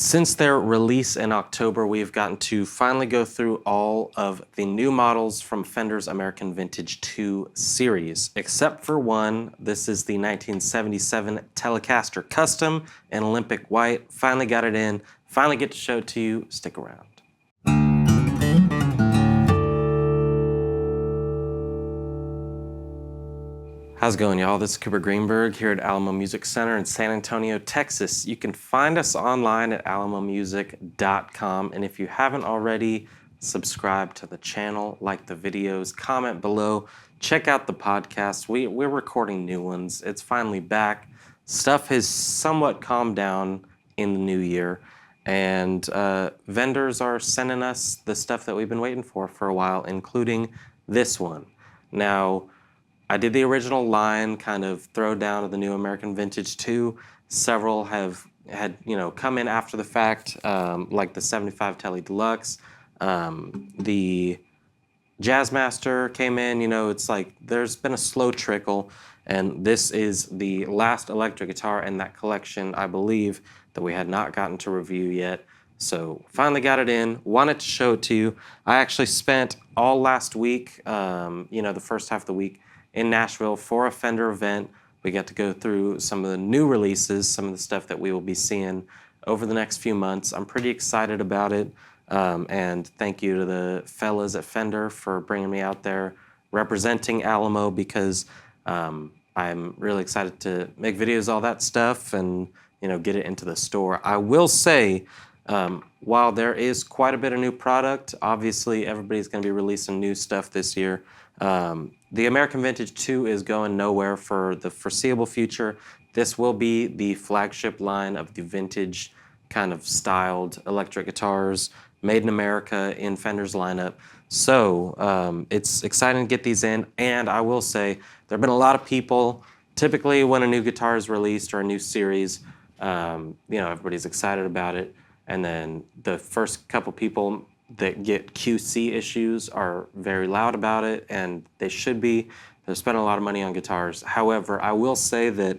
Since their release in October, we've gotten to finally go through all of the new models from Fender's American Vintage 2 series, except for one. This is the 1977 Telecaster Custom in Olympic White. Finally got it in, finally get to show it to you. Stick around. How's it going, y'all? This is Cooper Greenberg here at Alamo Music Center in San Antonio, Texas. You can find us online at alamomusic.com, and if you haven't already, subscribe to the channel, like the videos, comment below, check out the podcast. We're recording new ones. It's finally back. Stuff has somewhat calmed down in the new year, and vendors are sending us the stuff that we've been waiting for a while, including this one. Now, I did the original line, kind of throw down of the new American Vintage 2. Several have had, come in after the fact, like the 75 Tele Deluxe. The Jazzmaster came in, it's like there's been a slow trickle, and this is the last electric guitar in that collection, I believe, that we had not gotten to review yet. So finally got it in, wanted to show it to you. I actually spent all last week, the first half of the week, in Nashville for a Fender event. We got to go through some of the new releases, some of the stuff that we will be seeing over the next few months. I'm pretty excited about it, and thank you to the fellas at Fender for bringing me out there representing Alamo, because I'm really excited to make videos, all that stuff, and get it into the store. I will say, while there is quite a bit of new product, obviously everybody's going to be releasing new stuff this year. The American Vintage 2 is going nowhere for the foreseeable future. This will be the flagship line of the vintage kind of styled electric guitars made in America in Fender's lineup. So it's exciting to get these in, and I will say there have been a lot of people, typically when a new guitar is released or a new series, everybody's excited about it, and then the first couple people that get QC issues are very loud about it, and they should be. They're spending a lot of money on guitars. However, I will say that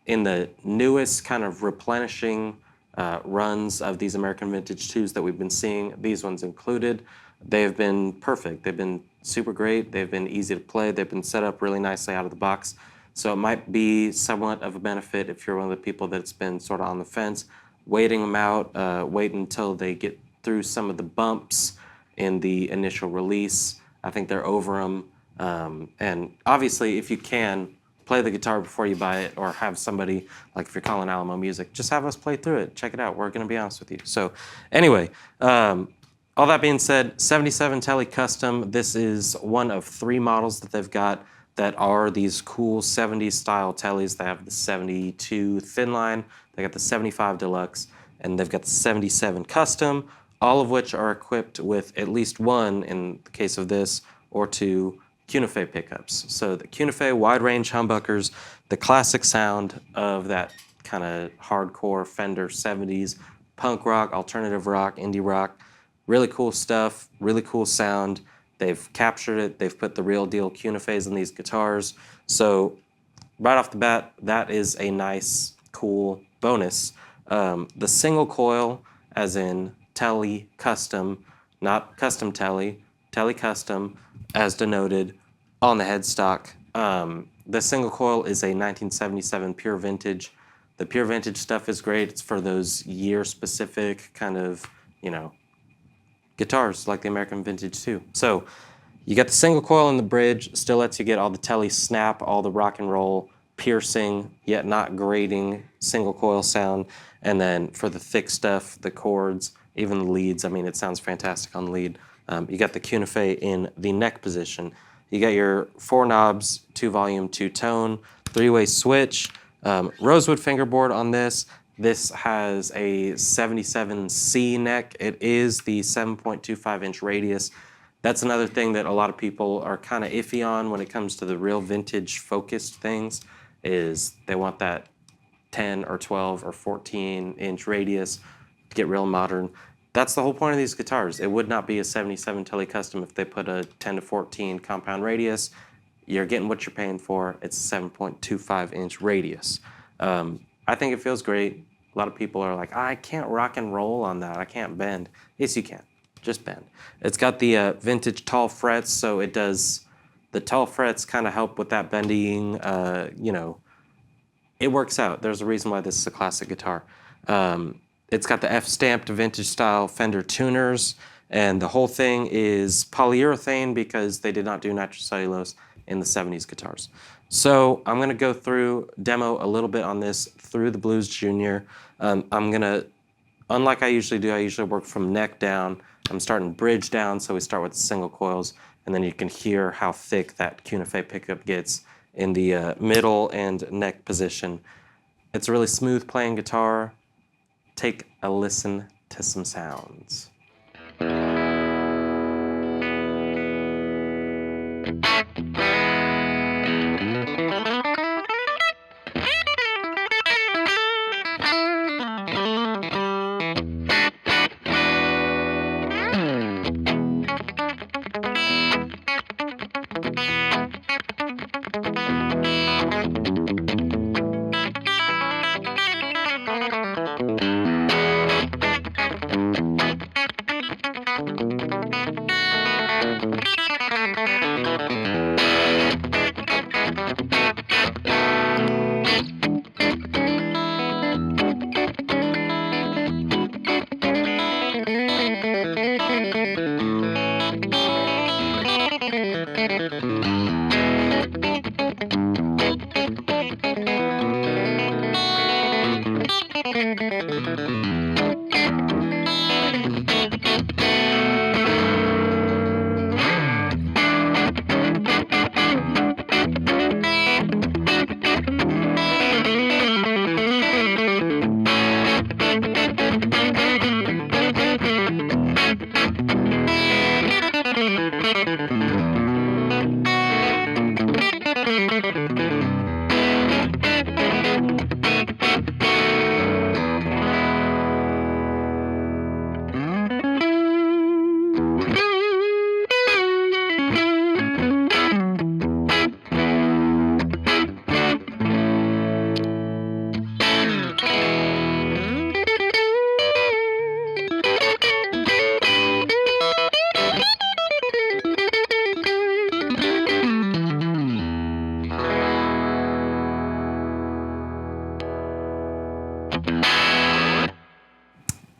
in the newest kind of replenishing runs of these American Vintage 2s that we've been seeing, these ones included, they've been perfect. They've been super great. They've been easy to play. They've been set up really nicely out of the box. So it might be somewhat of a benefit if you're one of the people that's been sort of on the fence, waiting them out, waiting until they get through some of the bumps in the initial release. I think they're over them. And obviously, if you can, play the guitar before you buy it, or have somebody, like if you're calling Alamo Music, just have us play through it. Check it out. We're going to be honest with you. So anyway, all that being said, 77 Tele Custom. This is one of 3 models that they've got that are these cool 70s style Teles. They have the 72 thin line, they got the 75 Deluxe, and they've got the 77 Custom, all of which are equipped with at least one, in the case of this, or 2 Cuneife pickups. So the Cuneife wide range humbuckers, the classic sound of that kind of hardcore Fender 70s, punk rock, alternative rock, indie rock, really cool stuff, really cool sound. They've captured it, they've put the real deal Cuneifes in these guitars. So right off the bat, that is a nice, cool bonus. The single coil, as in Tele Custom, not Custom Tele, Tele Custom, as denoted on the headstock. The single coil is a 1977 Pure Vintage. The Pure Vintage stuff is great. It's for those year-specific kind of, guitars like the American Vintage 2. So you got the single coil in the bridge, still lets you get all the Tele snap, all the rock and roll, piercing, yet not grating single coil sound. And then for the thick stuff, the chords, even the leads, it sounds fantastic on the lead. You got the Cuneife in the neck position. You got your 4 knobs, 2 volume, 2 tone, 3-way switch, rosewood fingerboard on this. This has a 77C neck. It is the 7.25 inch radius. That's another thing that a lot of people are kind of iffy on when it comes to the real vintage focused things, is they want that 10 or 12 or 14 inch radius to get real modern. That's the whole point of these guitars. It would not be a 77 Tele Custom if they put a 10 to 14 compound radius. You're getting what you're paying for. It's a 7.25 inch radius. I think it feels great. A lot of people are like, I can't rock and roll on that. I can't bend. Yes, you can. Just bend. It's got the vintage tall frets, so it does, the tall frets kind of help with that bending, you know, it works out. There's a reason why this is a classic guitar. It's got the F-stamped vintage style Fender tuners, and the whole thing is polyurethane because they did not do nitrocellulose in the 70s guitars. So I'm gonna go through, demo a little bit on this through the Blues Junior. I'm gonna, unlike I usually do, I usually work from neck down. I'm starting bridge down, so we start with the single coils, and then you can hear how thick that Cuneife pickup gets in the middle and neck position. It's a really smooth playing guitar. Take a listen to some sounds.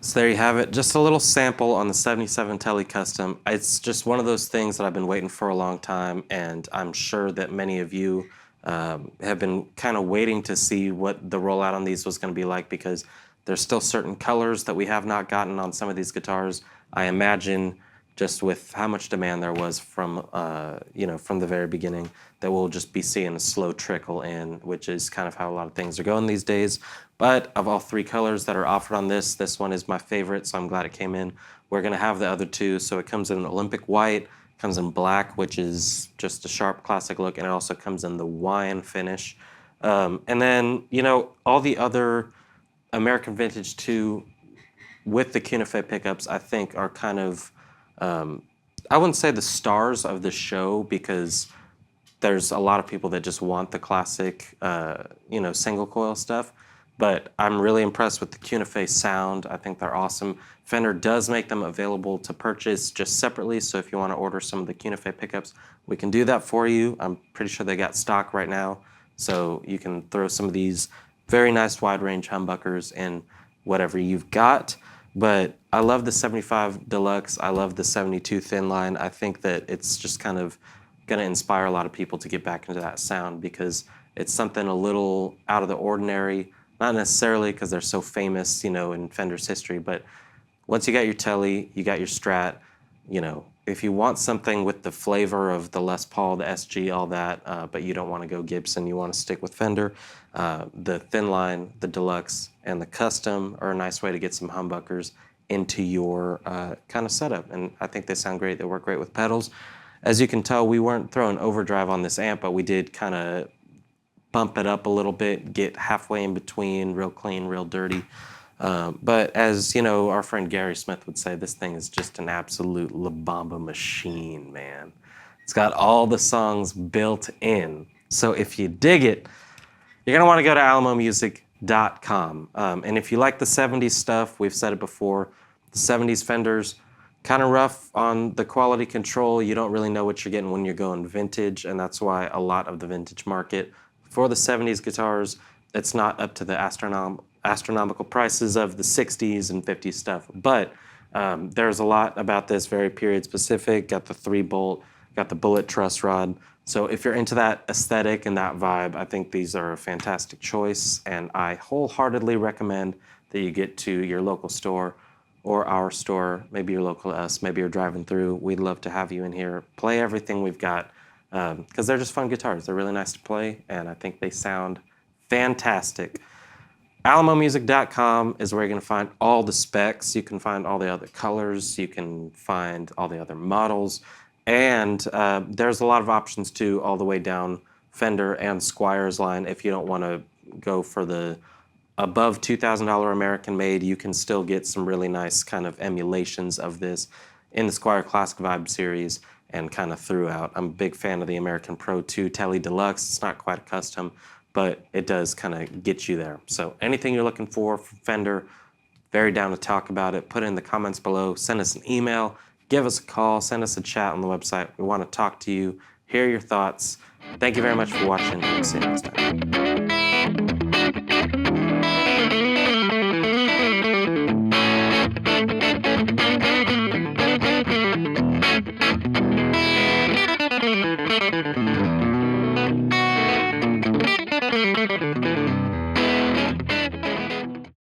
So there you have it, just a little sample on the 77 Tele Custom. It's just one of those things that I've been waiting for a long time, and I'm sure that many of you have been kind of waiting to see what the rollout on these was going to be like, because there's still certain colors that we have not gotten on some of these guitars. I imagine just with how much demand there was from, you know, from the very beginning, that we'll just be seeing a slow trickle in, which is kind of how a lot of things are going these days. But of all three colors that are offered on this one is my favorite, so I'm glad it came in. We're gonna have the other two, so it comes in an Olympic white, comes in black, which is just a sharp classic look, and it also comes in the wine finish. And then, you know, all the other American Vintage 2 with the Cuneife pickups, I think are kind of, I wouldn't say the stars of the show, because there's a lot of people that just want the classic, you know, single coil stuff. But I'm really impressed with the Cuneife sound. I think they're awesome. Fender does make them available to purchase just separately, so if you want to order some of the Cuneife pickups, we can do that for you. I'm pretty sure they got stock right now, so you can throw some of these very nice wide range humbuckers in whatever you've got. But I love the 75 Deluxe. I love the 72 Thin Line. I think that it's just kind of going to inspire a lot of people to get back into that sound, because it's something a little out of the ordinary. Not necessarily because they're so famous, you know, in Fender's history, but once you got your Tele, you got your Strat, you know, if you want something with the flavor of the Les Paul, the SG, all that, but you don't want to go Gibson, you want to stick with Fender, the Thin Line, the Deluxe, and the Custom are a nice way to get some humbuckers into your kind of setup. And I think they sound great. They work great with pedals. As you can tell, we weren't throwing overdrive on this amp, but we did kind of bump it up a little bit, get halfway in between, real clean, real dirty. But as you know, our friend Gary Smith would say, this thing is just an absolute La Bamba machine, man. It's got all the songs built in. So if you dig it, you're gonna wanna go to alamomusic.com. And if you like the 70s stuff, we've said it before, the 70s Fenders, kind of rough on the quality control. You don't really know what you're getting when you're going vintage, and that's why a lot of the vintage market for the 70s guitars, it's not up to the astronomical prices of the 60s and 50s stuff. But there's a lot about this, very period specific. Got the 3-bolt, got the bullet truss rod. So if you're into that aesthetic and that vibe, I think these are a fantastic choice, and I wholeheartedly recommend that you get to your local store or our store. Maybe you're local to us, maybe you're driving through. We'd love to have you in here, play everything we've got, because they're just fun guitars. They're really nice to play, and I think they sound fantastic. AlamoMusic.com is where you're going to find all the specs. You can find all the other colors. You can find all the other models. And there's a lot of options too, all the way down Fender and Squire's line. If you don't want to go for the above $2,000 American made, you can still get some really nice kind of emulations of this in the Squire Classic Vibe series and kind of throughout. I'm a big fan of the American Pro 2 Tele Deluxe. It's not quite a custom, but it does kind of get you there. So anything you're looking for from Fender, very down to talk about it. Put it in the comments below. Send us an email. Give us a call. Send us a chat on the website. We want to talk to you, hear your thoughts. Thank you very much for watching. We'll see you next time.